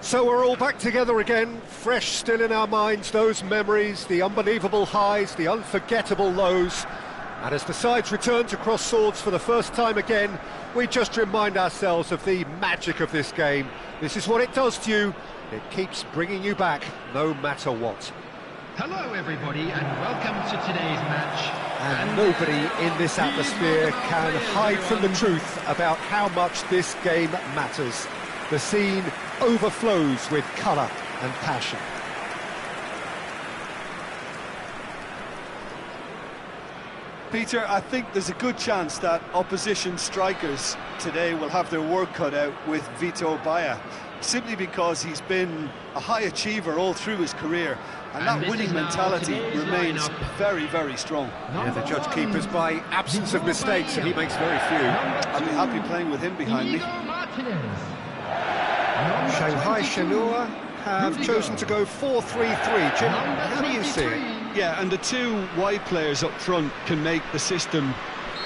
So we're all back together again, fresh still in our minds, those memories, the unbelievable highs, the unforgettable lows. And as the sides return to cross swords for the first time again, we just remind ourselves of the magic of this game. This is what it does to you. It keeps bringing you back, no matter what. Hello everybody and welcome to today's match. And nobody in this atmosphere can hide from the truth about how much this game matters. The scene overflows with colour and passion. Peter, I think there's a good chance that opposition strikers today will have their work cut out with Vitor Baia, simply because he's been a high achiever all through his career, and that winning mentality remains very, very strong. Yeah, the judge keepers by absence of mistakes, and he makes very few. I'd be happy playing with him behind me. Shanghai Shenhua have chosen to go 4-3-3. Jim, how do you see it? Yeah, and the two wide players up front can make the system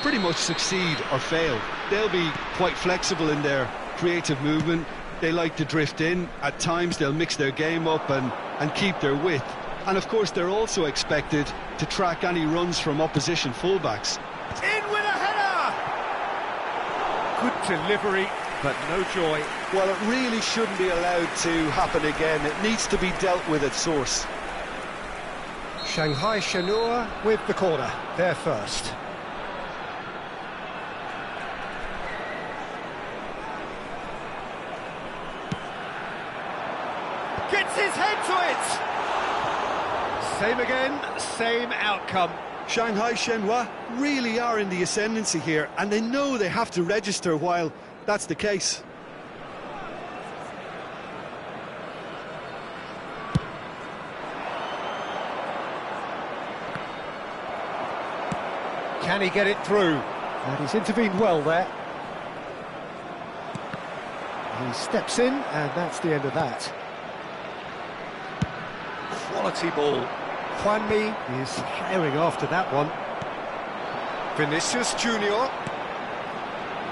pretty much succeed or fail. They'll be quite flexible in their creative movement. They like to drift in. At times they'll mix their game up and keep their width. And of course they're also expected to track any runs from opposition fullbacks. In with a header! Good delivery, but no joy. Well, it really shouldn't be allowed to happen again. It needs to be dealt with at source. Shanghai Shenhua with the corner, there first. Gets his head to it! Same again, same outcome. Shanghai Shenhua really are in the ascendancy here, and they know they have to register while that's the case. Can he get it through? And he's intervened well there. He steps in, and that's the end of that. Quality ball. Juanmi is herring after that one. Vinicius Junior.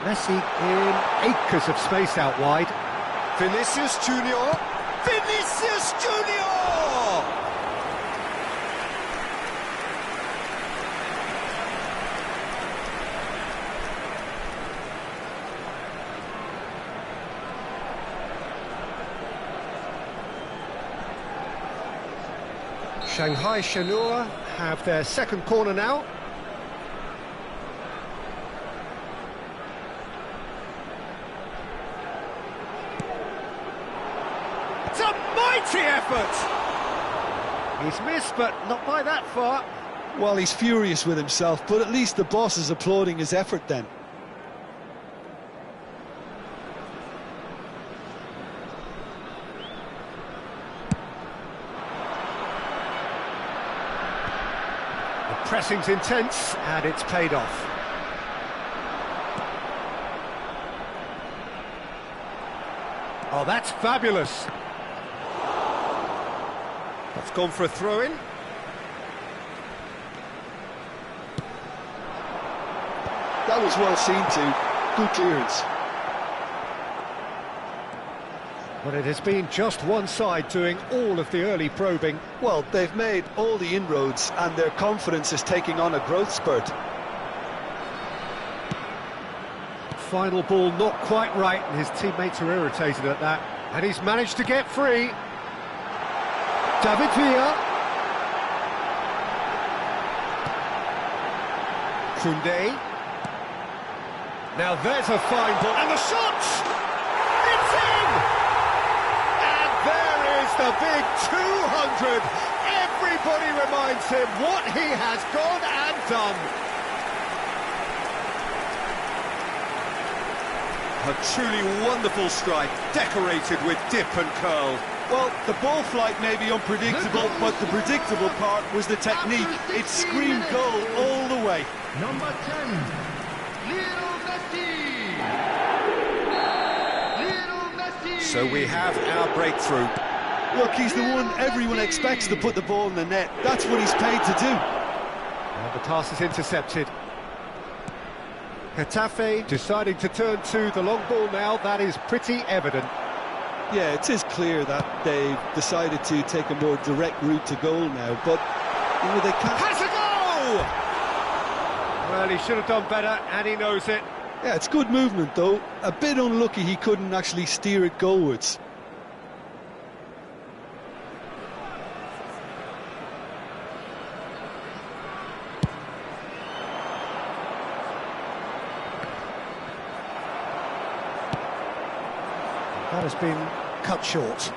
Messi in acres of space out wide. Vinicius Junior. Vinicius Junior! Shanghai Shenhua have their second corner now. It's a mighty effort! He's missed, but not by that far. Well, he's furious with himself, but at least the boss is applauding his effort then. Pressing's intense, and it's paid off. Oh, that's fabulous. That's gone for a throw-in. That was well seen too. Good clearance. But it has been just one side doing all of the early probing. Well, they've made all the inroads and their confidence is taking on a growth spurt. Final ball not quite right, and his teammates are irritated at that. And he's managed to get free. David Villa. Koundé. Now there's a fine ball. And the shot! It's in! The big 200. Everybody reminds him what he has gone and done. A truly wonderful strike, decorated with dip and curl. Well, the ball flight may be unpredictable, but the predictable part was the technique. It screamed goal all the way. Number 10, Lionel Messi. So we have our breakthrough. Look, he's the one everyone expects to put the ball in the net. That's what he's paid to do. And the pass is intercepted. Getafe deciding to turn to the long ball now, that is pretty evident. Yeah, it is clear that they've decided to take a more direct route to goal now, but you know, they can't... Has a go! Well, he should have done better, and he knows it. Yeah, it's good movement, though. A bit unlucky he couldn't actually steer it goalwards. That has been cut short.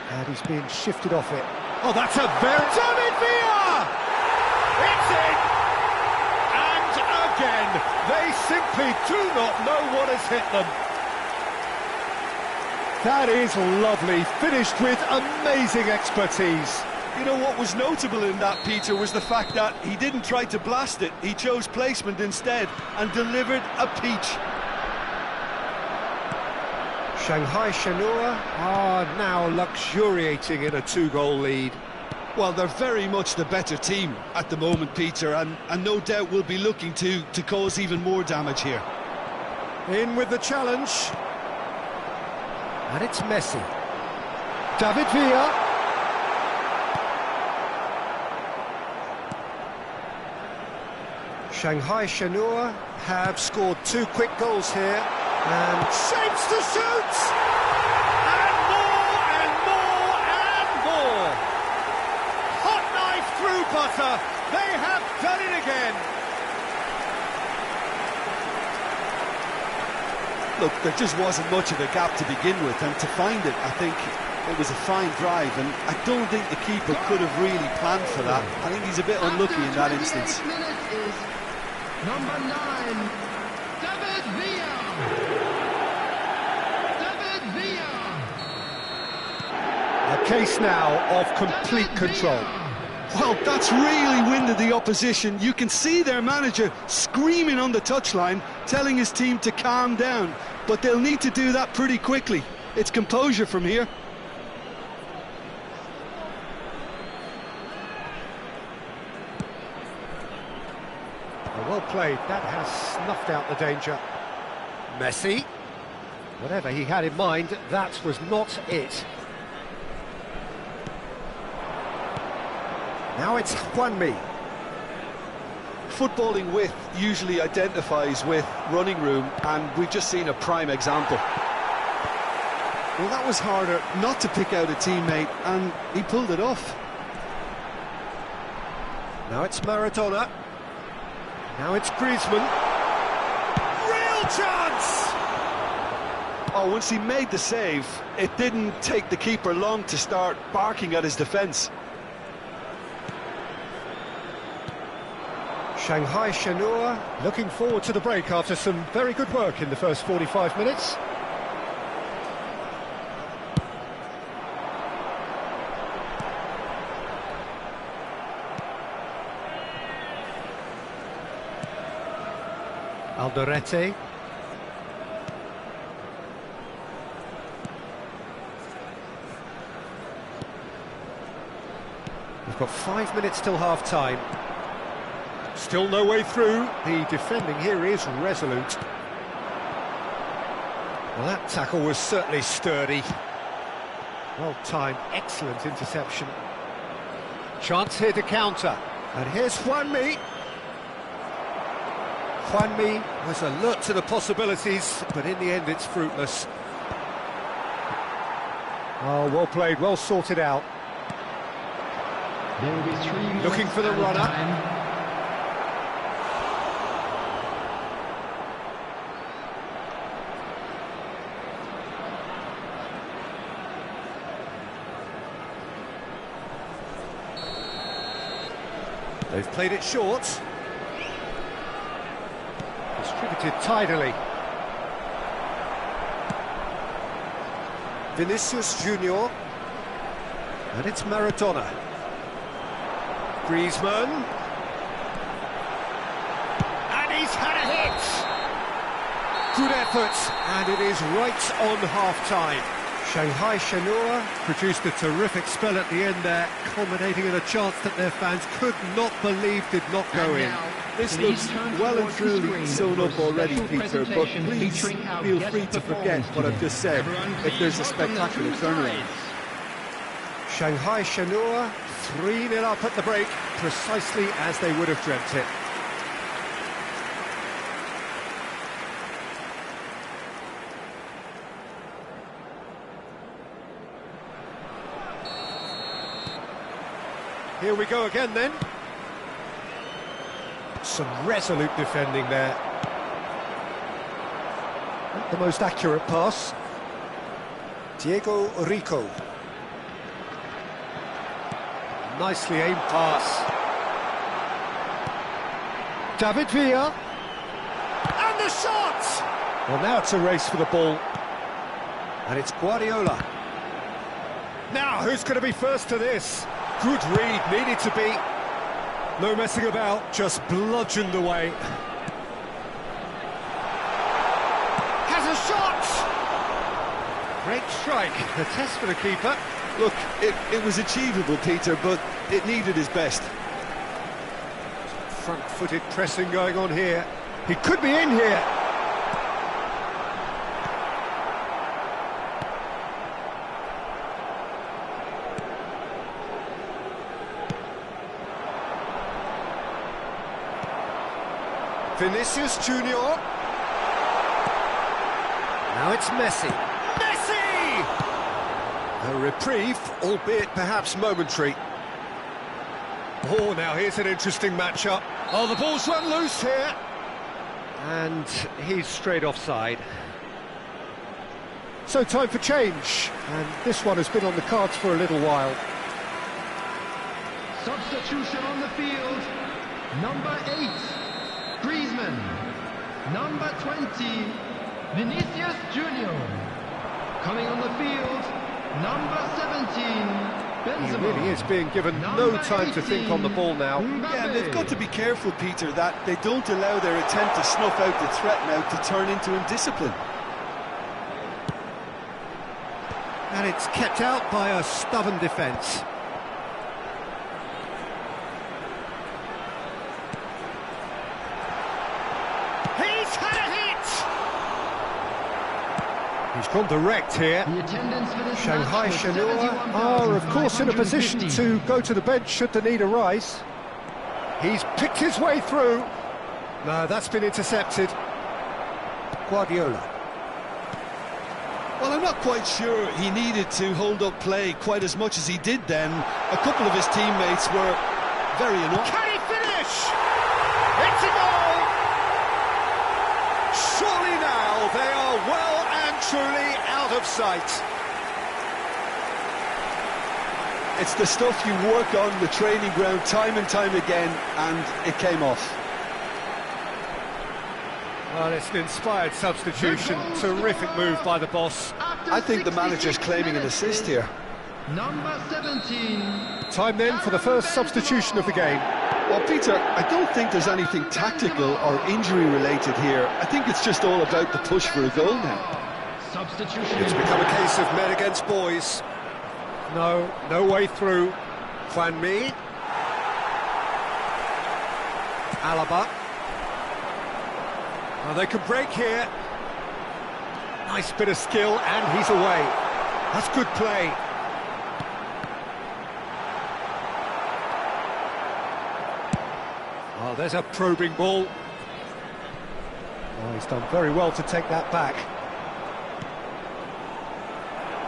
And he's been shifted off it. Oh, that's a very... David Villa! It's in! And again, they simply do not know what has hit them. That is lovely, finished with amazing expertise. You know, what was notable in that, Peter, was the fact that he didn't try to blast it. He chose placement instead and delivered a peach. Shanghai Shenhua are now luxuriating in a 2-goal lead. Well, they're very much the better team at the moment, Peter, and no doubt will be looking to cause even more damage here. In with the challenge. And it's Messi. David Villa. Shanghai Shenhua have scored 2 quick goals here. And shapes to shoot! And more, and more, and more! Hot knife through butter! They have done it again! Look, there just wasn't much of a gap to begin with, and to find it, I think it was a fine drive, and I don't think the keeper could have really planned for that. I think he's a bit unlucky in that instance. Number 9, David Villa. A case now of complete control. Well, that's really winded the opposition. You can see their manager screaming on the touchline, telling his team to calm down. But they'll need to do that pretty quickly. It's composure from here. Well played, that has snuffed out the danger. Messi. Whatever he had in mind, that was not it. Now it's Juanmi. Footballing width usually identifies with running room, and we've just seen a prime example. Well, that was harder not to pick out a teammate, and he pulled it off. Now it's Maradona. Now it's Griezmann. Real chance! Oh, once he made the save, it didn't take the keeper long to start barking at his defence. Shanghai Shenhua looking forward to the break after some very good work in the first 45 minutes. Alderete. We've got 5 minutes till half-time. Still no way through. The defending here is resolute. Well, that tackle was certainly sturdy. Well timed, excellent interception. Chance here to counter. And here's Juanmi. Juanmi was alert to the possibilities, but in the end it's fruitless. Oh, well played, well sorted out. There will be 3 minutes Looking for the runner. time. They've played it short. Distributed tidily. Vinicius Junior. And it's Maradona. Griezmann. And he's had a hit! Good effort, and it is right on half-time. Shanghai Shenhua produced a terrific spell at the end there, culminating in a chance that their fans could not believe did not go in. This looks well and truly sewn up already, Peter, but please feel free to forget what I've just said if there's a spectacular turnaround. Shanghai Shenhua 3-0 up at the break, precisely as they would have dreamt it. Here we go again then. Some resolute defending there. Not the most accurate pass. Diego Rico. Nicely aimed pass. David Villa. And the shot! Well, now it's a race for the ball. And it's Guardiola. Now, who's going to be first to this? Good read, needed to be. No messing about, just bludgeoned away. Has a shot! Great strike, a test for the keeper. Look, it was achievable, Peter, but it needed his best. Front-footed pressing going on here. He could be in here. Vinicius Junior. Now it's Messi. Messi! A reprieve, albeit perhaps momentary. Oh, now here's an interesting matchup. Oh, the ball's run loose here. And he's straight offside. So time for change. And this one has been on the cards for a little while. Substitution on the field. Number 8, Griezmann. Number 20, Vinicius Junior. Coming on the field, number 17, Benzema. He really is being given no time to think on the ball now. Yeah, they've got to be careful, Peter, that they don't allow their attempt to snuff out the threat now to turn into indiscipline. And it's kept out by a stubborn defence. He's had a hit! He's gone direct here. The attendance for this Shanghai match was Shenhua are, of course, in a position 71,550. to go to the bench should the need arise. He's picked his way through. No, that's been intercepted. Guardiola. Well, I'm not quite sure he needed to hold up play quite as much as he did then. A couple of his teammates were very annoyed. Can he finish? It's a goal! Surely now they are well and truly out of sight. It's the stuff you work on the training ground time and time again, and it came off. Well, it's an inspired substitution. Terrific move by the boss. I think the manager's claiming an assist here. Number 17. Time then for the first substitution of the game. Well, Peter, I don't think there's anything tactical or injury-related here. I think it's just all about the push for a goal now. Substitution. It's become a case of men against boys. No way through. Juan Mi. Alaba. Oh, they could break here. Nice bit of skill, and he's away. That's good play. Oh, there's a probing ball. Oh, he's done very well to take that back.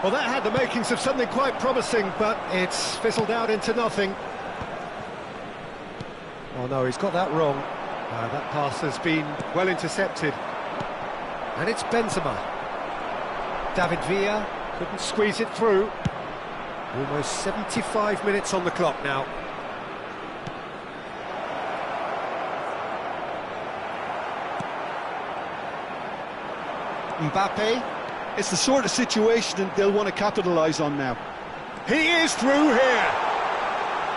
Well, that had the makings of something quite promising, but it's fizzled out into nothing. Oh no, he's got that wrong. That pass has been well intercepted. And it's Benzema. David Villa couldn't squeeze it through. Almost 75 minutes on the clock now. Mbappe. It's the sort of situation that they'll want to capitalise on now. He is through here.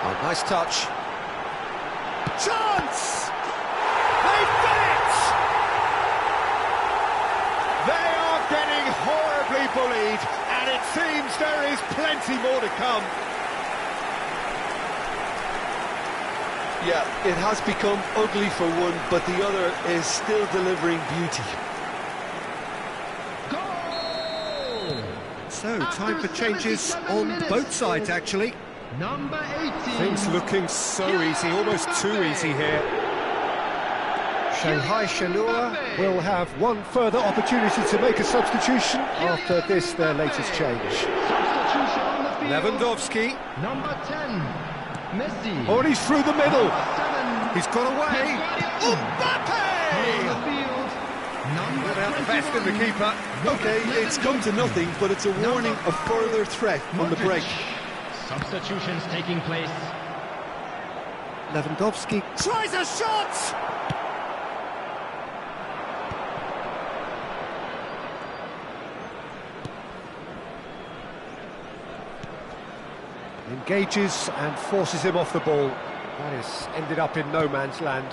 Oh, nice touch. Chance! They've done it! They are getting horribly bullied, and And it seems there is plenty more to come. Yeah, it has become ugly for one, but the other is still delivering beauty. Goal! So, time for changes on both sides, actually. Number 18. Things looking so easy, almost too easy here. Shanghai Shenhua will have one further opportunity to make a substitution after this, their latest change. Substitution on the field. Lewandowski. Number 10. Messi. Oh, and he's through the middle. Number 7. He's got away. On Mbappe! the field. Number Without the best in the 21. keeper. Okay, it's come to nothing, but it's a warning of further threat on the break. Substitutions taking place. Lewandowski tries a shot! Engages and forces him off the ball. That has ended up in no man's land.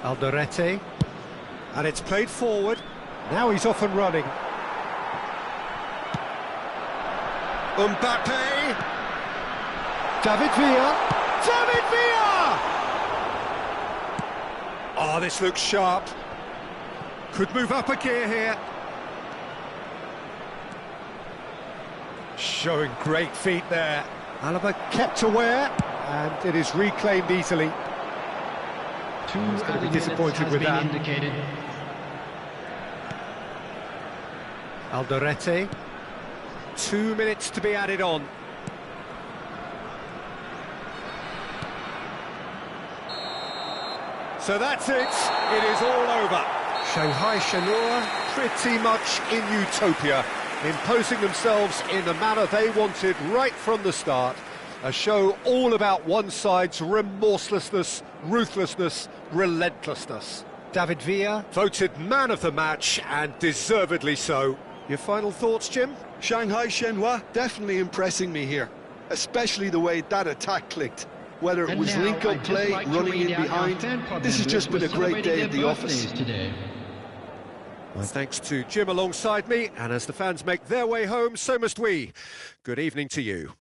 Alderete. And it's played forward. Now he's off and running. Mbappe! David Villa! David Villa! Oh, this looks sharp. Could move up a gear here. Showing great feet there. Alaba kept aware, and it is reclaimed easily. He's going to be disappointed with that. Indicated. Alderete. 2 minutes to be added on. So that's it. It is all over. Shanghai Shenhua pretty much in utopia, imposing themselves in the manner they wanted right from the start. A show all about one side's remorselessness, ruthlessness, relentlessness. David Villa voted man of the match, and deservedly so. Your final thoughts, Jim? Shanghai Shenhua definitely impressing me here, especially the way that attack clicked. Whether it And was now, link-up I'd just play, like to running read in out our behind, fan club this has just been members a who great day celebrated at the their office. birthdays today. Well, thanks to Jim alongside me, and as the fans make their way home, so must we. Good evening to you.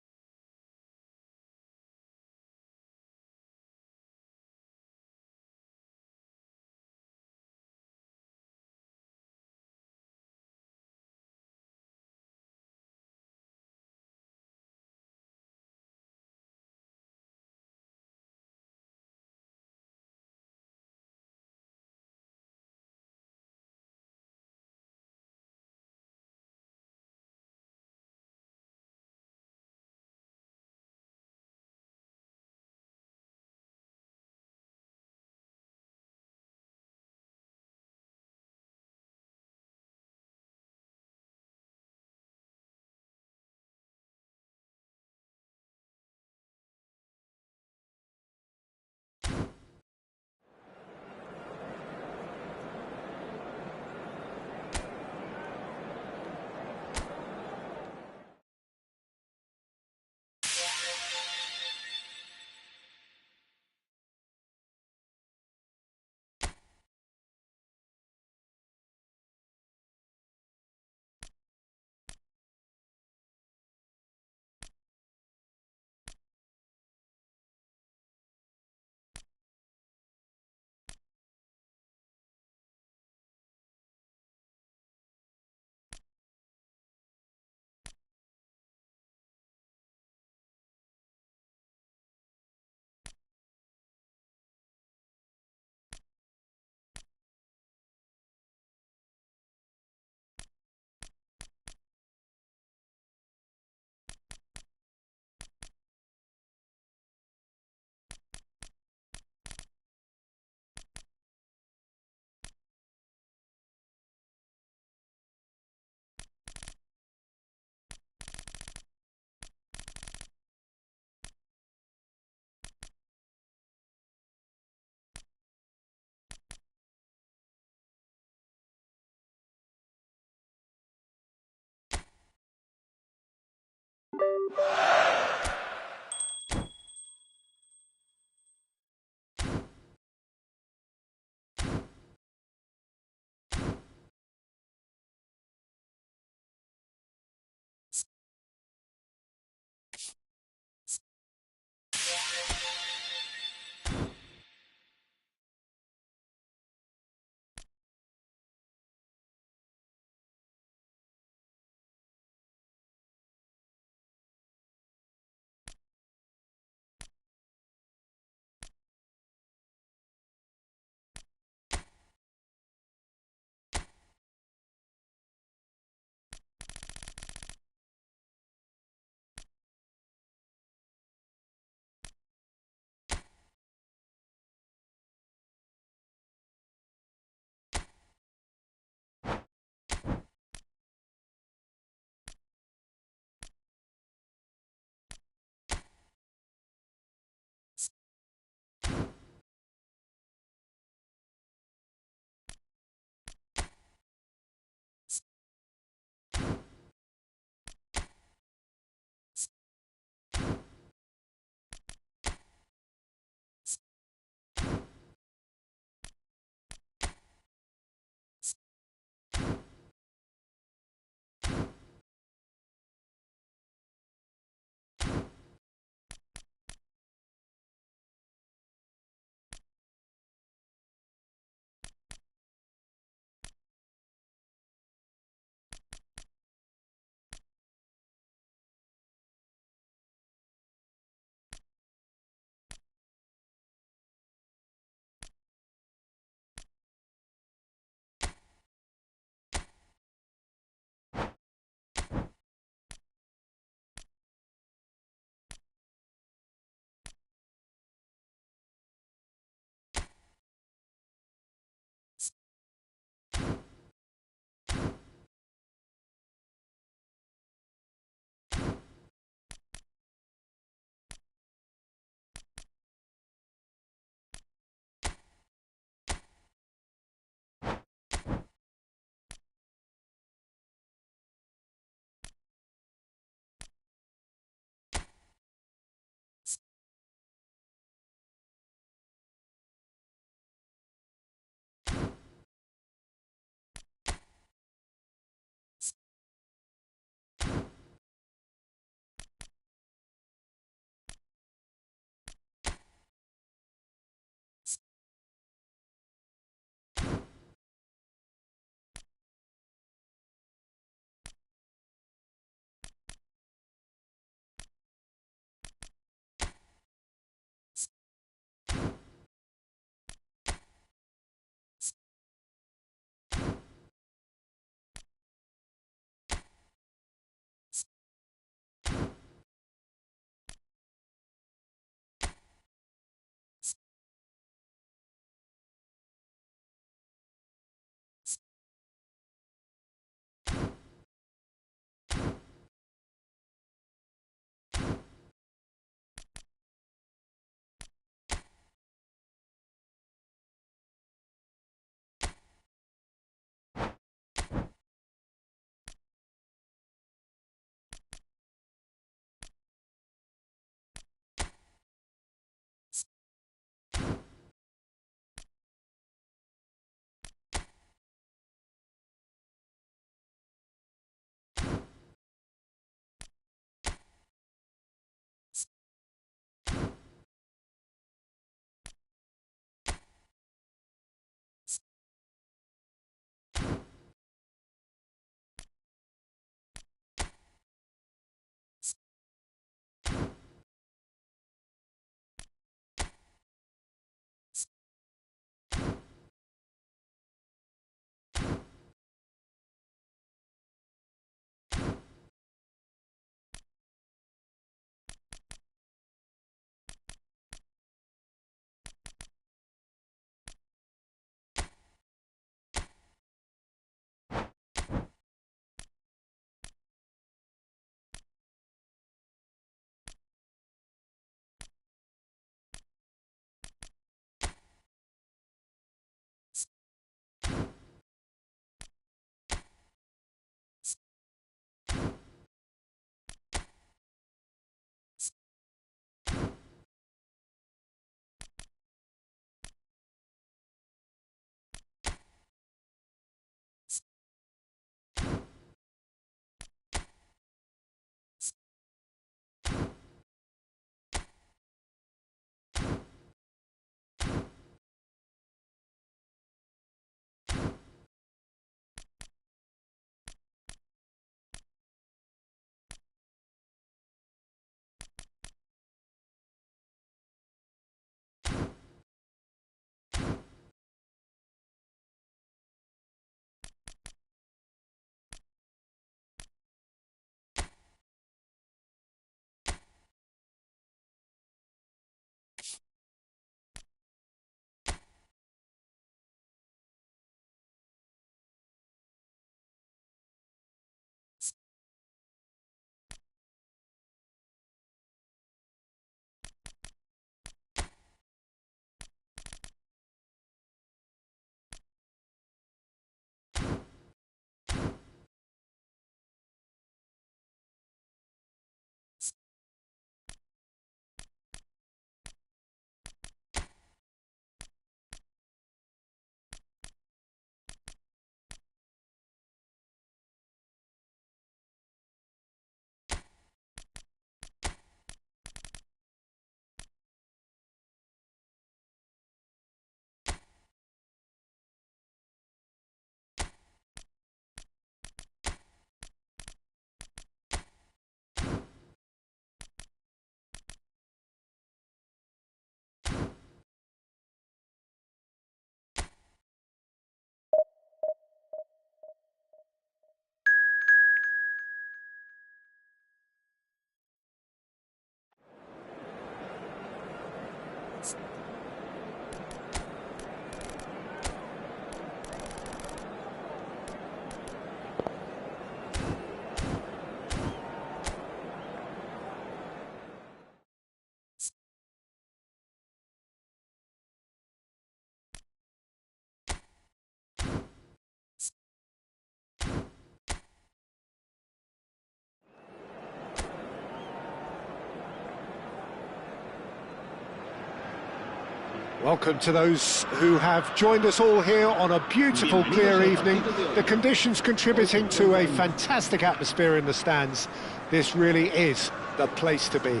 Welcome to those who have joined us all here on a beautiful, clear evening. The conditions contributing to a fantastic atmosphere in the stands. This really is the place to be.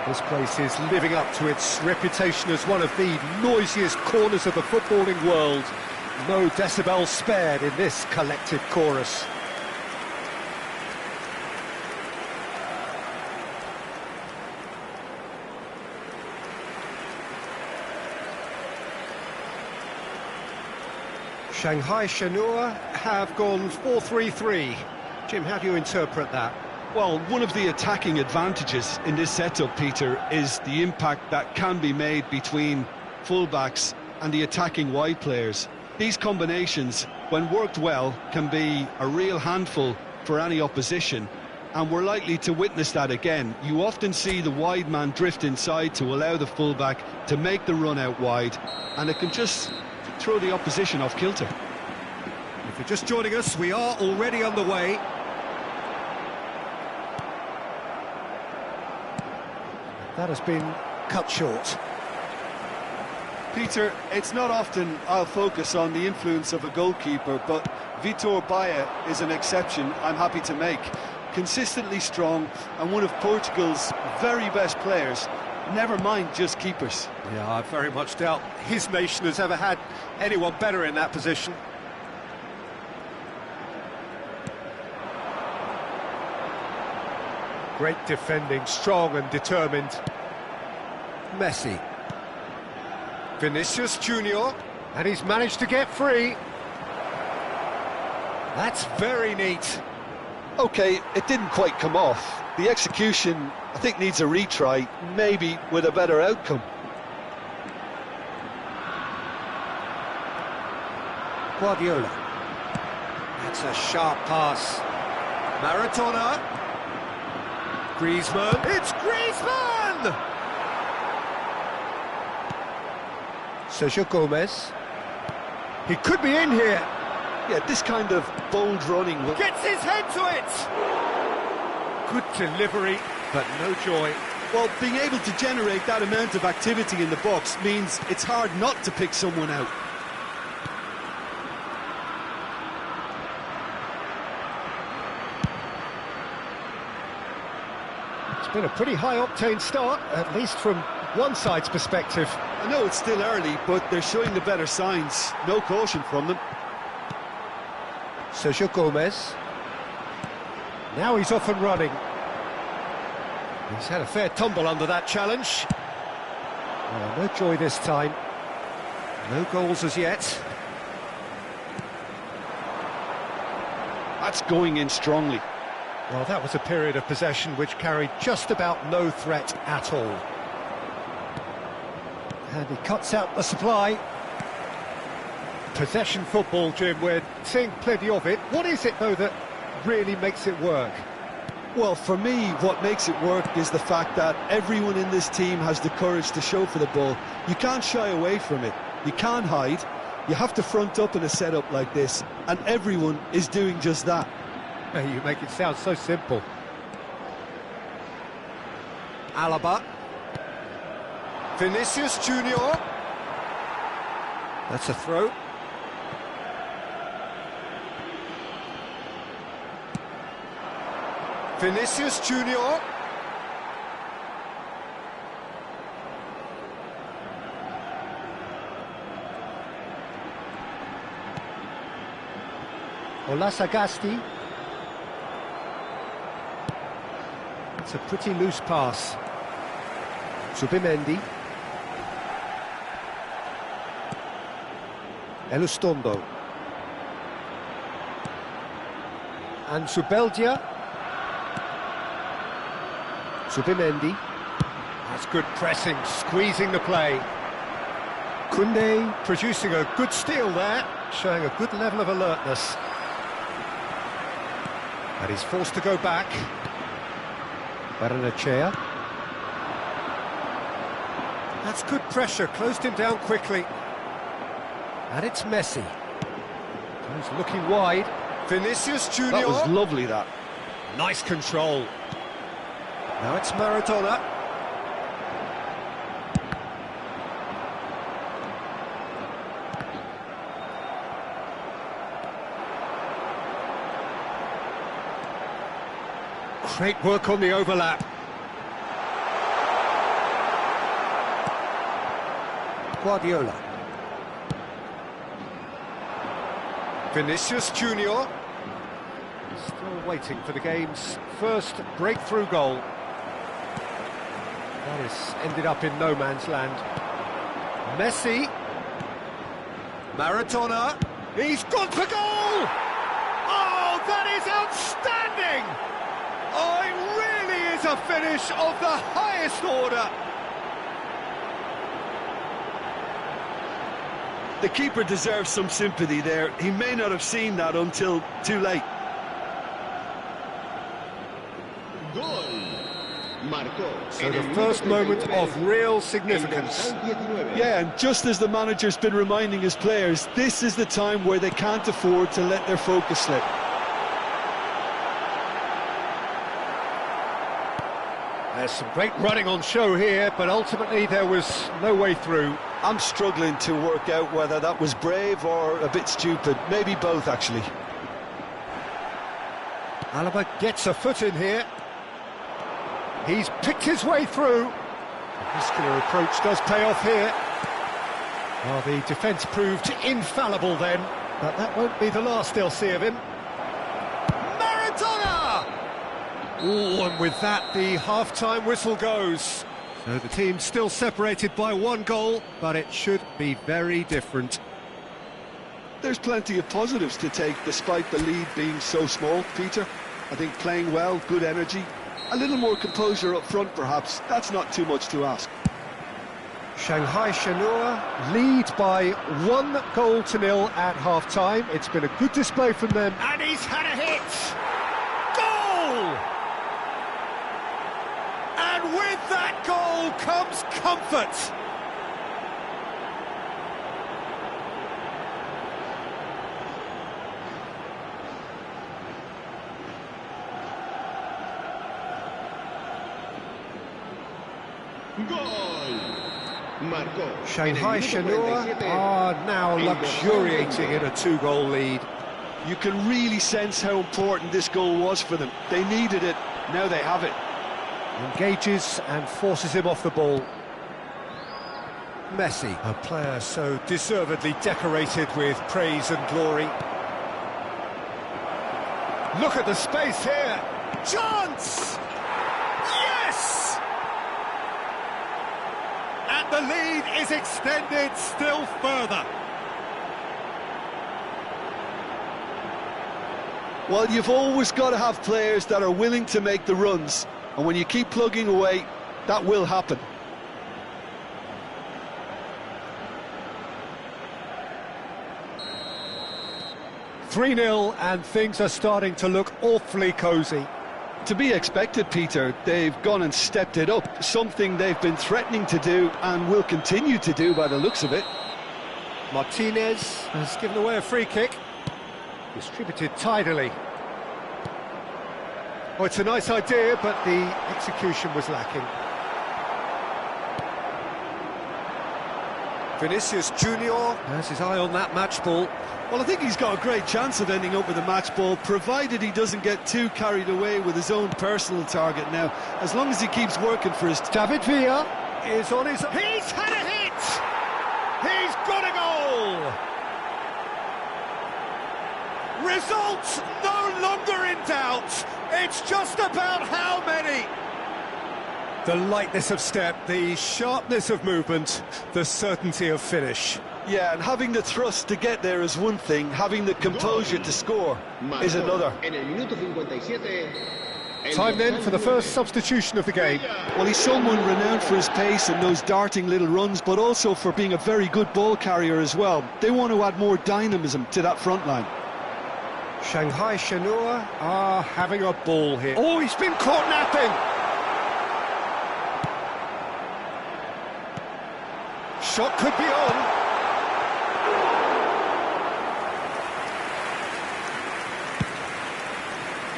This place is living up to its reputation as one of the noisiest corners of the footballing world. No decibels spared in this collective chorus. Shanghai Shenhua have gone 4-3-3. Jim, how do you interpret that? Well, one of the attacking advantages in this setup, Peter, is the impact that can be made between fullbacks and the attacking wide players. These combinations, when worked well, can be a real handful for any opposition, and we're likely to witness that again. You often see the wide man drift inside to allow the fullback to make the run out wide, and it can just throw the opposition off kilter. If you're just joining us, we are already underway. That has been cut short. Peter, it's not often I'll focus on the influence of a goalkeeper, but Vitor Baia is an exception I'm happy to make. Consistently strong and one of Portugal's very best players, never mind just keepers. Yeah, I very much doubt his nation has ever had anyone better in that position. Great defending, strong and determined. Messi. Vinicius Junior, and he's managed to get free. That's very neat. Okay, it didn't quite come off. The execution, I think, needs a retry, maybe with a better outcome. Guardiola. That's a sharp pass. Maradona. Griezmann. It's Griezmann! Sergio Gomez. He could be in here. Yeah, this kind of bold running will... Gets his head to it! Good delivery, but no joy. Well, being able to generate that amount of activity in the box means it's hard not to pick someone out. It's been a pretty high-octane start, at least from one side's perspective. I know it's still early, but they're showing the better signs. No caution from them. Sergio Gomez. Now he's off and running. He's had a fair tumble under that challenge. Oh, no joy this time. No goals as yet. That's going in strongly. Well, that was a period of possession which carried just about no threat at all. And he cuts out the supply. Possession football, Jim, we're seeing plenty of it. What is it, though, that really makes it work? Well, for me, what makes it work is the fact that everyone in this team has the courage to show for the ball. You can't shy away from it. You can't hide. You have to front up in a setup like this, and everyone is doing just that. You make it sound so simple. Alaba. Vinicius Junior. That's a throw. Vinicius Junior. Olasagasti. It's a pretty loose pass. Subimendi. Elustondo. And Subeldia. Subimendi. That's good pressing, squeezing the play. Koundé producing a good steal there, showing a good level of alertness. And he's forced to go back. Baranachea. That's good pressure, closed him down quickly. And it's Messi. He's looking wide. Vinicius Junior. That was lovely, that. Nice control. Now it's Maradona. Great work on the overlap. Guardiola. Vinicius Junior. Still waiting for the game's first breakthrough goal. That has ended up in no man's land. Messi. Maradona. He's gone for goal! Oh, that is outstanding! Oh, it really is a finish of the highest order. The keeper deserves some sympathy there. He may not have seen that until too late. So the first moment of real significance. Yeah, and just as the manager's been reminding his players, this is the time where they can't afford to let their focus slip. There's some great running on show here, but ultimately there was no way through. I'm struggling to work out whether that was brave or a bit stupid. Maybe both, actually. Alaba gets a foot in here. He's picked his way through. The muscular approach does pay off here. Well, the defence proved infallible then, but that won't be the last they'll see of him. Maradona! Ooh, and with that, the half-time whistle goes. So the team's still separated by one goal, but it should be very different. There's plenty of positives to take despite the lead being so small, Peter. I think playing well, good energy. A little more composure up front, perhaps. That's not too much to ask. Shanghai Shenhua lead by 1-0 at half-time. It's been a good display from them. And he's had a hit! Goal! And with that goal comes comfort. Shanghai Shenhua are now luxuriating in a 2-goal lead. You can really sense how important this goal was for them. They needed it, now they have it. Engages and forces him off the ball. Messi, a player so deservedly decorated with praise and glory. Look at the space here. Chance! Yes! And the lead is extended still further. Well, you've always got to have players that are willing to make the runs, and when you keep plugging away, that will happen. (3-0) and things are starting to look awfully cosy. To be expected, Peter. They've gone and stepped it up, something they've been threatening to do and will continue to do by the looks of it. Martinez has given away a free kick. Distributed tidily. Oh, it's a nice idea, but the execution was lacking. Vinicius Junior has his eye on that match ball. Well, I think he's got a great chance of ending up with a match ball, provided he doesn't get too carried away with his own personal target now. As long as he keeps working for his... David Villa is on his... He's had a hit! He's got a goal! Results no longer in doubt. It's just about how many. The lightness of step, the sharpness of movement, the certainty of finish. Yeah, and having the thrust to get there is one thing, having the composure to score is another. Time then for the first substitution of the game. Well, he's someone renowned for his pace and those darting little runs, but also for being a very good ball carrier as well. They want to add more dynamism to that front line. Shanghai Shenhua are having a ball here. Oh, he's been caught napping! Shot could be on.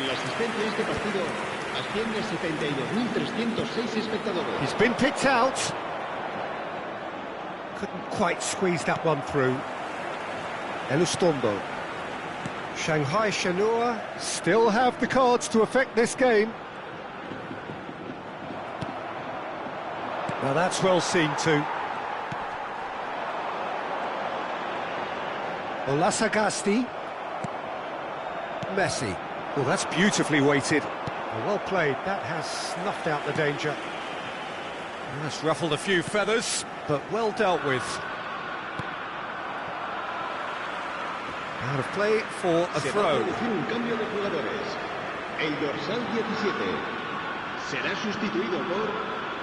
La asistencia a este partido asciende a 72.306 espectadores. He's been picked out. Couldn't quite squeeze that one through. Elustondo. Shanghai Shenhua still have the cards to affect this game. Now that's well seen too. Olasagasti. Messi. Well, that's beautifully weighted. Well played. That has snuffed out the danger. That's ruffled a few feathers, but well dealt with. Out of play for a throw. Un cambio de jugadores. El dorsal 17 será sustituido por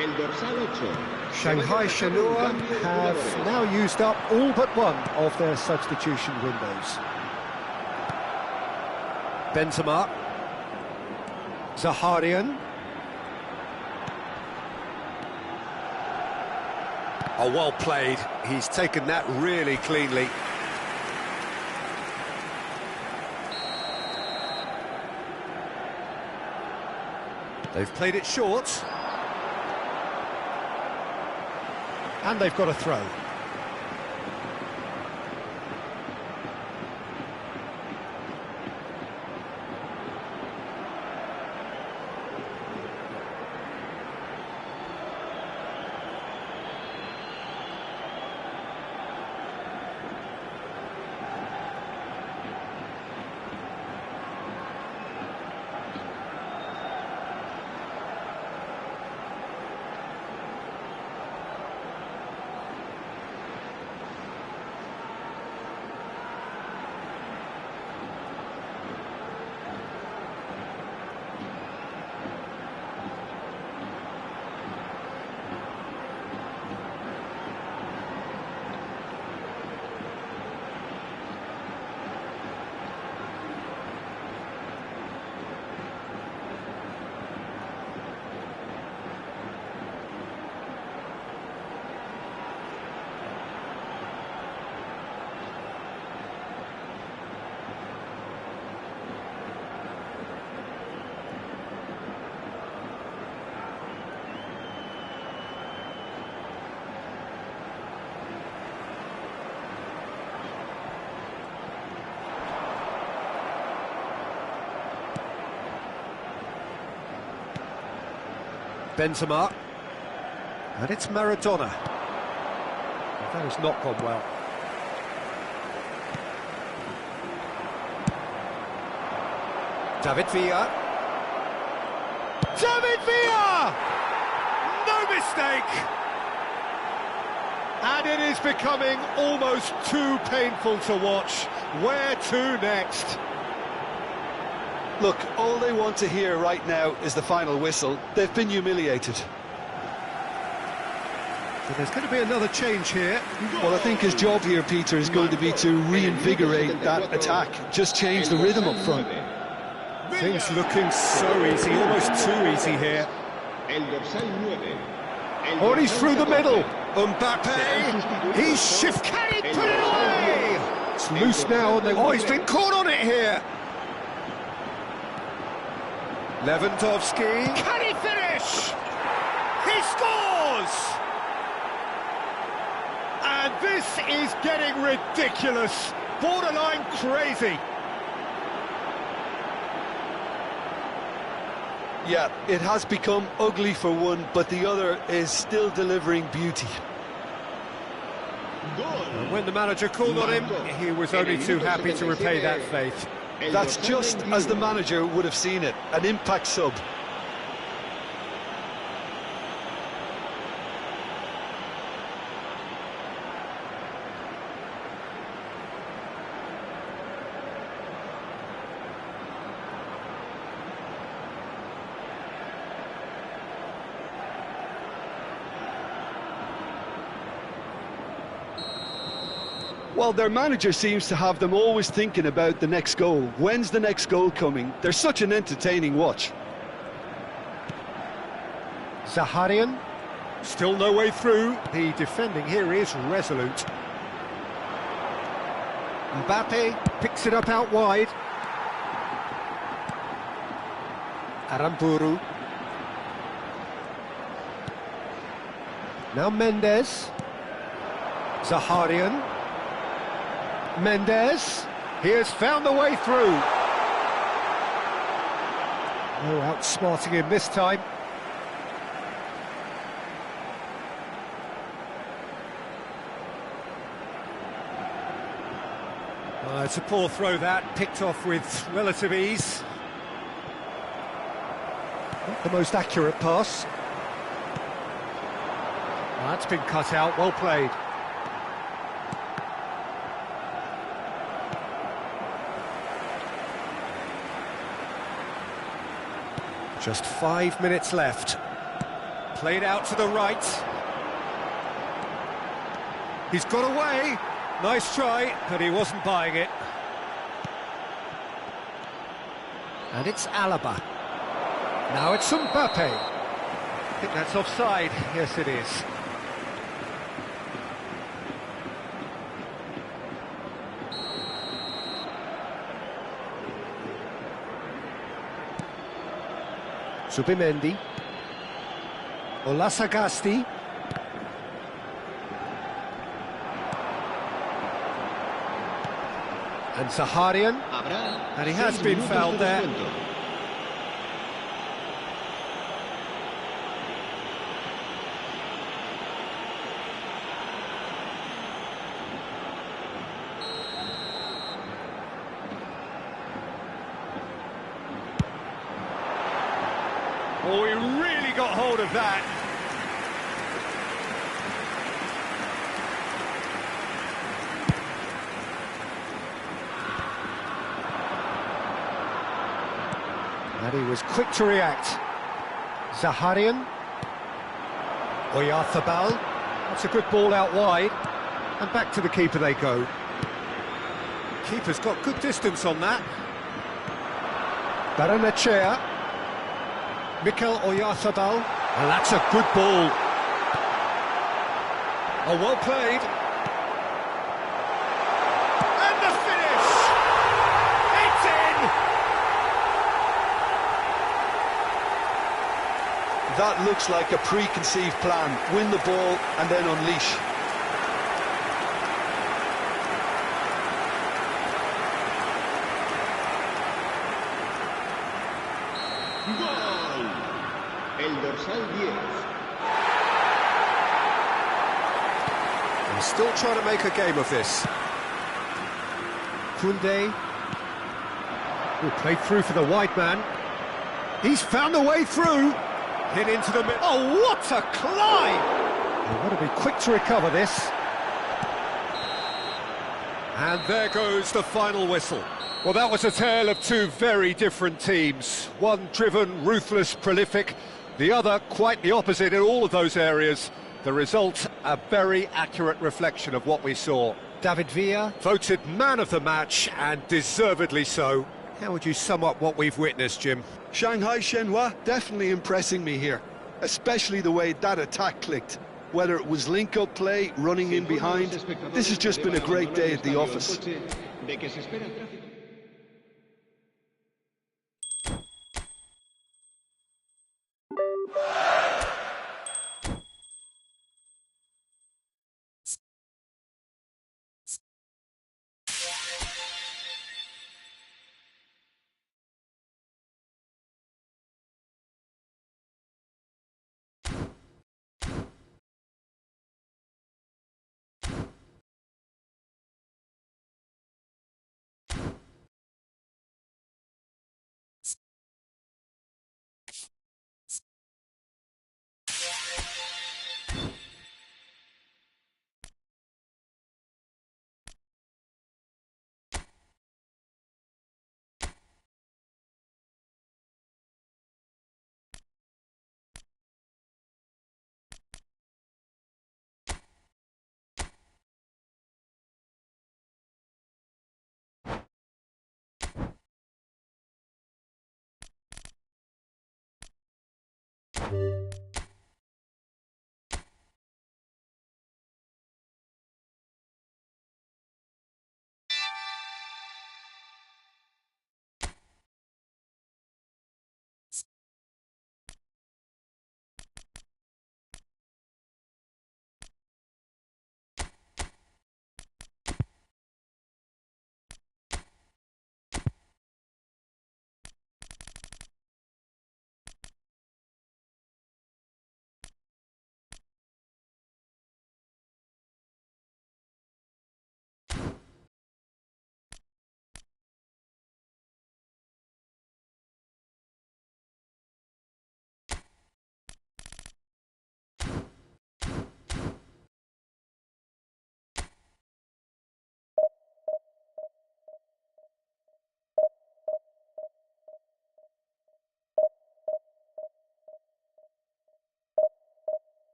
el dorsal 8. Shanghai Shenhua have now used up all but one of their substitution windows. Benzema. Zaharian. Oh, well played. He's taken that really cleanly. They've played it short. And they've got a throw. Benzema. And it's Maradona. That has not gone well. David Villa. David Villa! No mistake! And it is becoming almost too painful to watch. Where to next? Look, all they want to hear right now is the final whistle. They've been humiliated. So there's going to be another change here. Well, I think his job here, Peter, is going to be to reinvigorate that attack. Just change the rhythm up front. Things looking so easy, almost too easy here. Oh, he's through the middle. Mbappe, he's can he put it away? It's loose now, and he's been caught on it here. Lewandowski, can he finish? He scores! And this is getting ridiculous, borderline crazy. Yeah, it has become ugly for one, but the other is still delivering beauty. And when the manager called on him, he was only too happy to repay that faith. That's just as the manager would have seen it, an impact sub. Well, their manager seems to have them always thinking about the next goal. When's the next goal coming? They're such an entertaining watch. Zaharian, still no way through. The defending here is resolute. Mbappe picks it up out wide. Aramburu. Now Mendes. Zaharian. Mendes, he has found the way through. No outsmarting him this time. It's a poor throw that, picked off with relative ease. Not the most accurate pass. That's been cut out, well played. Just 5 minutes left. Played out to the right. He's got away. Nice try, but he wasn't buying it. And it's Alaba. Now it's Mbappe. I think that's offside. Yes, it is. Subimendi. Olasagasti. And Zaharian. And he has been fouled there. Oh, he really got hold of that. And he was quick to react. Zaharian. Oyarzabal. That's a good ball out wide. And back to the keeper they go. Keeper's got good distance on that. Baranechea. Mikel Oyarzabal, and that's a good ball. Oh, well played. And the finish! It's in! That looks like a preconceived plan. Win the ball and then unleash. El dorsal 10. I'm still trying to make a game of this. Koundé. Oh, played through for the wide man. He's found a way through. Hit into the middle. Oh, what a climb! They've got to be quick to recover this. And there goes the final whistle. Well, that was a tale of two very different teams. One driven, ruthless, prolific. The other quite the opposite in all of those areas. The result, a very accurate reflection of what we saw. David Villa voted man of the match, and deservedly so. How would you sum up what we've witnessed, Jim? Shanghai Shenhua definitely impressing me here, especially the way that attack clicked. Whether it was link-up play, running in behind, this has just been a great day at the office.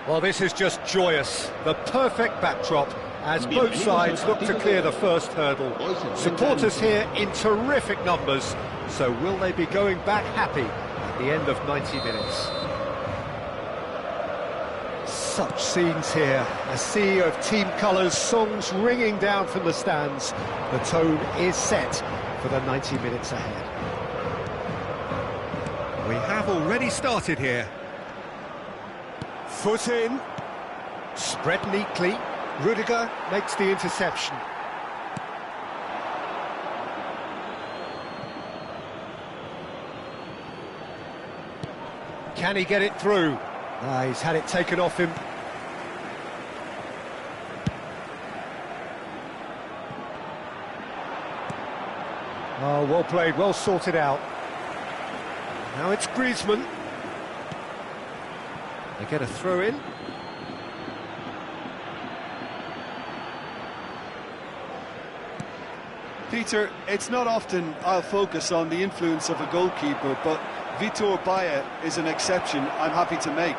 Well, this is just joyous. The perfect backdrop as both sides look to clear the first hurdle. Supporters here in terrific numbers. So will they be going back happy at the end of 90 minutes? Such scenes here. A sea of team colours, songs ringing down from the stands. The tone is set for the 90 minutes ahead. We have already started here. Foot in, spread neatly. Rudiger makes the interception. Can he get it through? He's had it taken off him. Oh, well played, well sorted out. Now it's Griezmann. They get a throw in. Peter, it's not often I'll focus on the influence of a goalkeeper, but Vitor Baia is an exception I'm happy to make.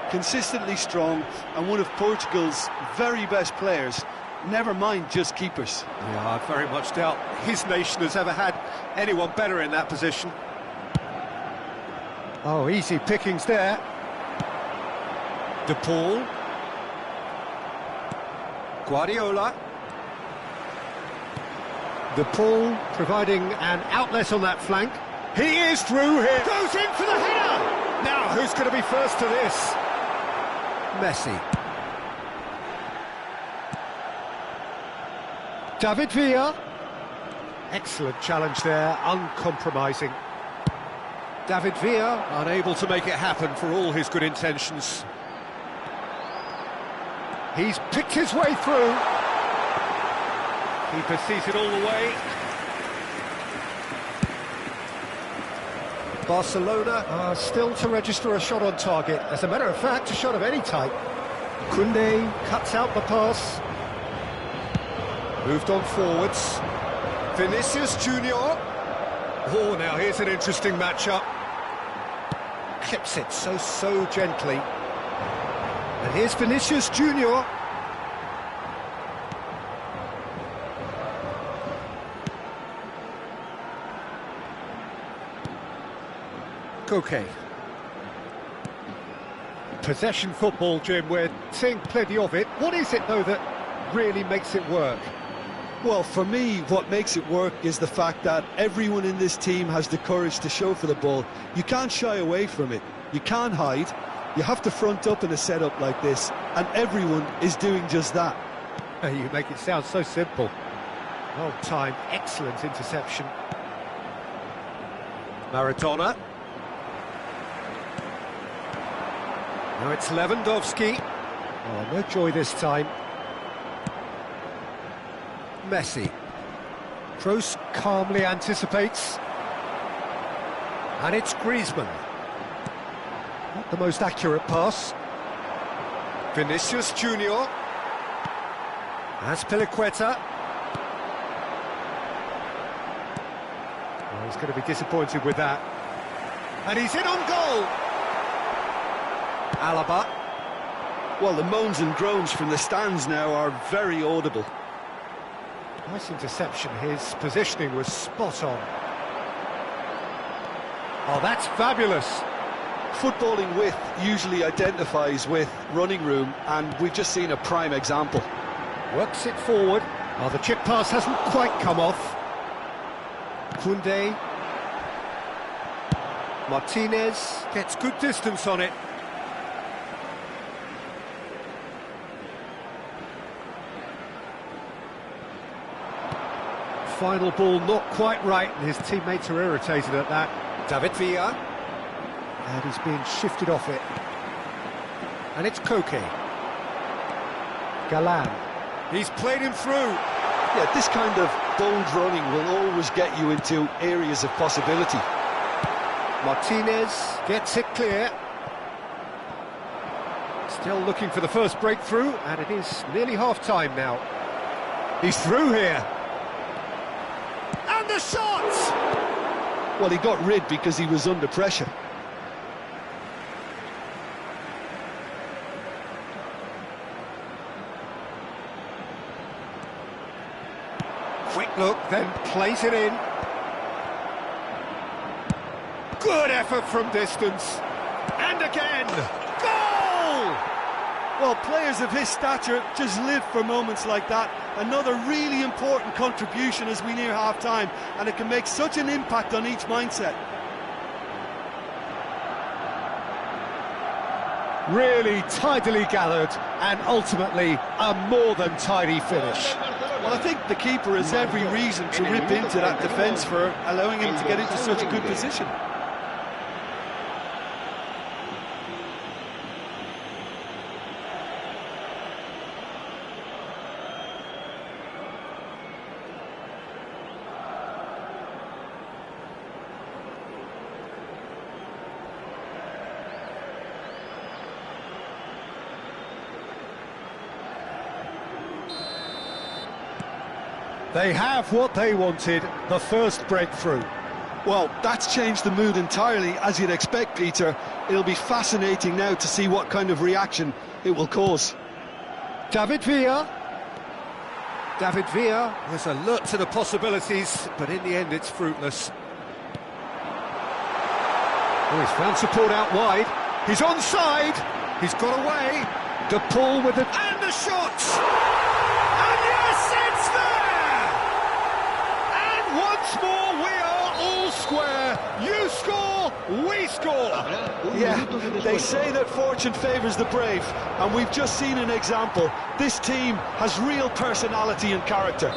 Consistently strong and one of Portugal's very best players, never mind just keepers. Yeah, I very much doubt his nation has ever had anyone better in that position. Oh, easy pickings there. De Paul. Guardiola. De Paul providing an outlet on that flank. He is through here. Goes in for the header. Now, who's going to be first to this? Messi. David Villa. Excellent challenge there, uncompromising. David Villa unable to make it happen for all his good intentions. He's picked his way through. Keeper sees it all the way. Barcelona are still to register a shot on target. As a matter of fact, a shot of any type. Koundé cuts out the pass. Moved on forwards. Vinicius Junior. Oh, now here's an interesting matchup. Clips it so gently. And here's Vinicius Junior. Okay. Possession football, Jim, we're seeing plenty of it. What is it, though, that really makes it work? Well, for me, what makes it work is the fact that everyone in this team has the courage to show for the ball. You can't shy away from it. You can't hide. You have to front up in a setup like this, and everyone is doing just that. You make it sound so simple. Well timed, excellent interception. Maradona. Now it's Lewandowski. Oh, no joy this time. Messi. Kroos calmly anticipates. And it's Griezmann. Not the most accurate pass. Vinicius Junior. That's Piliqueta. Oh, he's going to be disappointed with that. And he's in on goal! Alaba. Well, the moans and groans from the stands now are very audible. Nice interception. His positioning was spot on. Oh, that's fabulous. Footballing width usually identifies with running room, and we've just seen a prime example. Works it forward. Oh, the chip pass hasn't quite come off. Koundé. Martinez gets good distance on it. Final ball not quite right, and his teammates are irritated at that. David Villa. And he's being shifted off it. And it's Koke. Galan. He's played him through. Yeah, this kind of bold running will always get you into areas of possibility. Martinez gets it clear. Still looking for the first breakthrough, and it is nearly half-time now. He's through here. And the shot! Well, he got rid because he was under pressure. Quick look, then plays it in. Good effort from distance. And again. Goal! Well, players of his stature just live for moments like that. Another really important contribution as we near half-time, and it can make such an impact on each mindset. Really tidily gathered, and ultimately a more than tidy finish. Well, I think the keeper has every reason to rip into that defence for allowing him to get into such a good position. They have what they wanted, the first breakthrough. Well, that's changed the mood entirely, as you'd expect, Peter. It'll be fascinating now to see what kind of reaction it will cause. David Villa. David Villa was alert to the possibilities, but in the end it's fruitless. Oh, he's found support out wide. He's onside. He's got away. De Paul with it. And the shots! And yes, it's there! And once more we are all square. You score, we score. Yeah, they say that fortune favours the brave, and we've just seen an example. This team has real personality and character.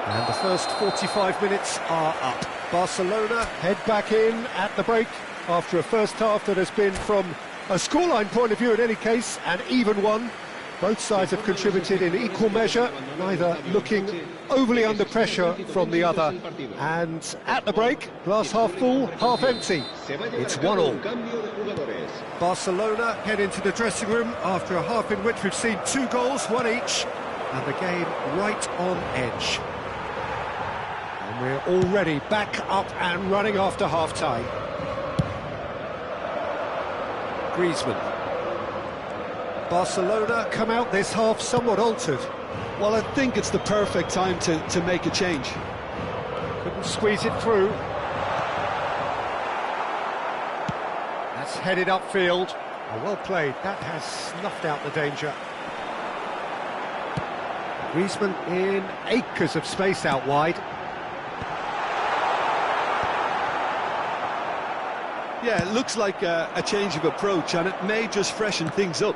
And the first 45 minutes are up. Barcelona head back in at the break after a first half that has been, from a scoreline point of view in any case, an even one. Both sides have contributed in equal measure, neither looking overly under pressure from the other. And at the break, glass half full, half empty. It's 1-1. Barcelona head into the dressing room after a half in which we've seen 2 goals, 1 each, and the game right on edge. And we're already back up and running after half-time. Griezmann. Barcelona come out this half somewhat altered. Well, I think it's the perfect time to make a change. Couldn't squeeze it through. That's headed upfield. Oh, well played. That has snuffed out the danger. Griezmann in acres of space out wide. Yeah, it looks like a change of approach, and it may just freshen things up.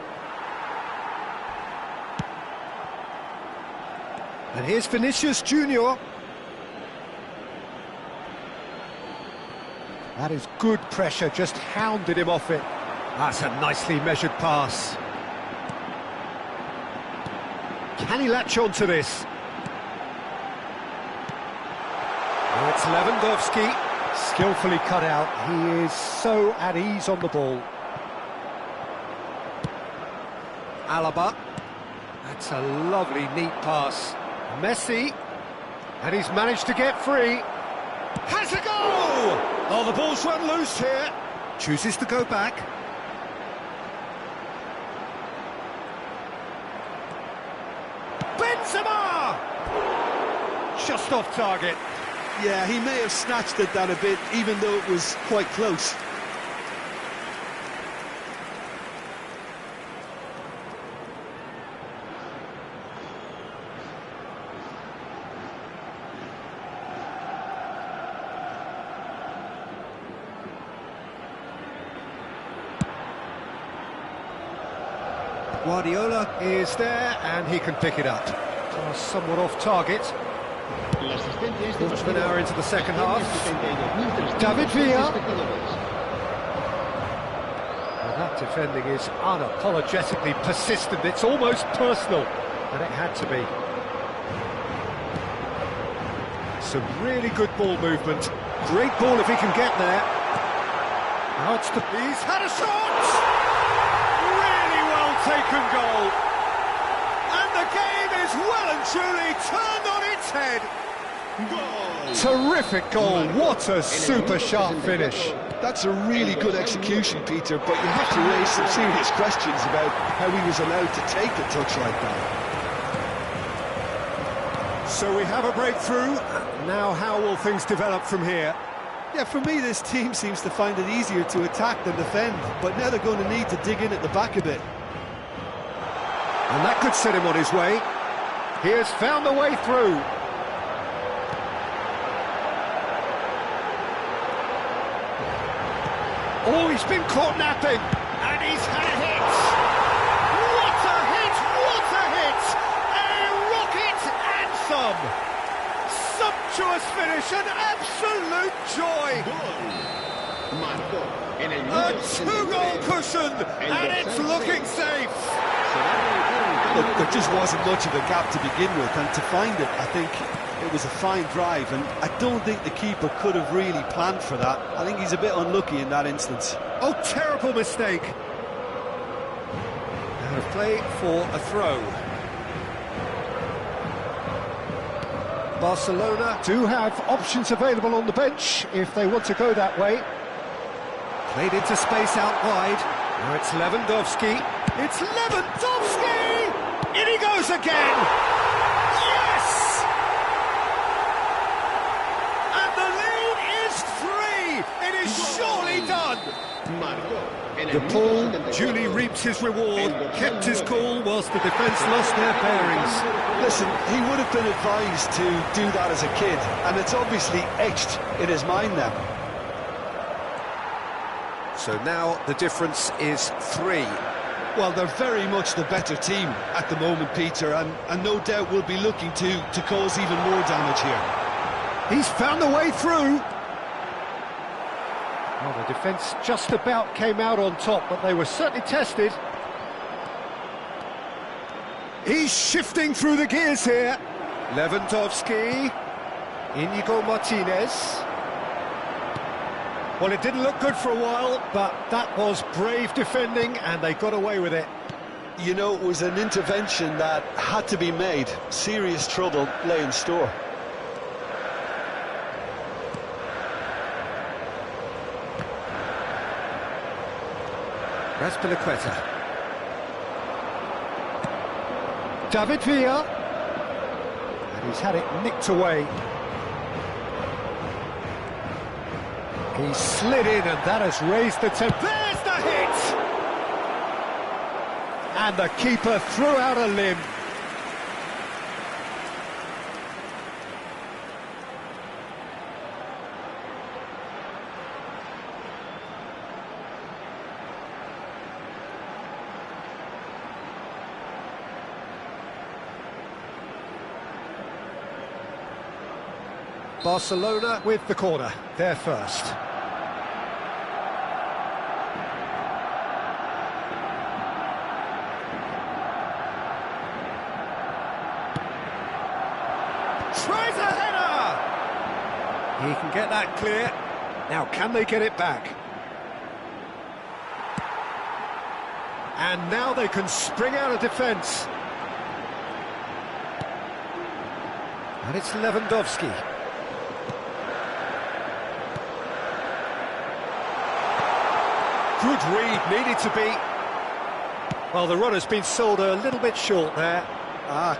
And here's Vinicius Junior. That is good pressure, just hounded him off it. That's a nicely measured pass. Can he latch on to this? Oh, it's Lewandowski, skillfully cut out. He is so at ease on the ball. Alaba. That's a lovely, neat pass. Messi, and he's managed to get free. Has a goal! Oh, the ball's run loose here. Chooses to go back. Benzema! Just off target. Yeah, he may have snatched at that a bit, even though it was quite close. Guardiola is there, and he can pick it up. Somewhat off target. Quarter of an hour into the second half. David Villa. Well, that defending is unapologetically persistent. It's almost personal, and it had to be. Some really good ball movement. Great ball if he can get there. Now it's he's had a shot! Taken goal, and the game is well and truly turned on its head. Goal. Terrific goal, what a super sharp finish. That's a really good execution, Peter, but you have to raise some serious questions about how he was allowed to take a touch like that. So we have a breakthrough. Now how will things develop from here? Yeah, for me, this team seems to find it easier to attack than defend, but now they're going to need to dig in at the back a bit. And that could set him on his way. He has found the way through. Oh, he's been caught napping, and he's had a hit. What a hit! What a hit! A rocket anthem! Sumptuous finish, an absolute joy! A two-goal cushion, and it's looking safe! Look, there just wasn't much of a gap to begin with, and to find it, I think it was a fine drive, and I don't think the keeper could have really planned for that. I think he's a bit unlucky in that instance. Oh, terrible mistake! Out of play for a throw. Barcelona do have options available on the bench if they want to go that way. Played into space out wide. Now it's Lewandowski. It's Lewandowski! In he goes again! Yes! And the lead is 3! It is surely done! The Paul duly reaps his reward, kept his cool whilst the defence lost their bearings. Listen, he would have been advised to do that as a kid, and it's obviously etched in his mind now. So now the difference is 3. Well, they're very much the better team at the moment, Peter, and no doubt will be looking to cause even more damage here. He's found the way through. Well, the defence just about came out on top, but they were certainly tested. He's shifting through the gears here. Lewandowski. Inigo Martinez. Well, it didn't look good for a while, but that was brave defending, and they got away with it. You know, it was an intervention that had to be made. Serious trouble lay in store. Raspilicueta. David Villa. And he's had it nicked away. He slid in, and that has raised the temp. There's the hit! And the keeper threw out a limb. Barcelona with the corner, they're first. Tries a header! He can get that clear. Now, can they get it back? And now they can spring out of defence. And it's Lewandowski. Good read, needed to be. Well, the runner's been sold a little bit short there.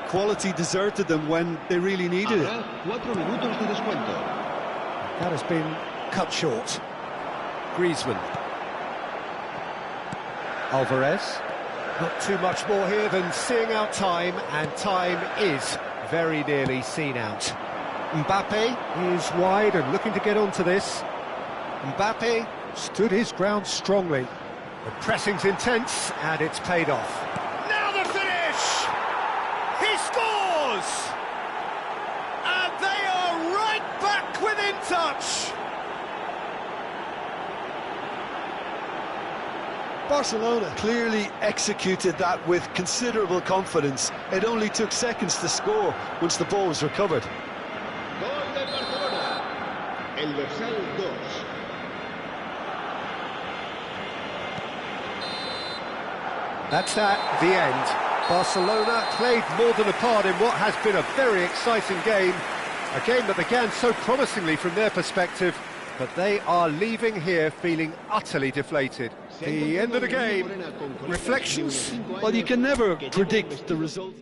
Quality deserted them when they really needed it. 4 minutos de descuento. That has been cut short. Griezmann. Alvarez. Not too much more here than seeing out time, and time is very nearly seen out. Mbappe is wide and looking to get onto this. Mbappe stood his ground strongly. The pressing's intense, and it's paid off. Now the finish! He scores! And they are right back within touch! Barcelona clearly executed that with considerable confidence. It only took seconds to score once the ball was recovered. Gol del Barcelona. El dorsal 2. That's at the end. Barcelona played more than a part in what has been a very exciting game. A game that began so promisingly from their perspective, but they are leaving here feeling utterly deflated. The end of the game. Reflections? Well, you can never predict the result.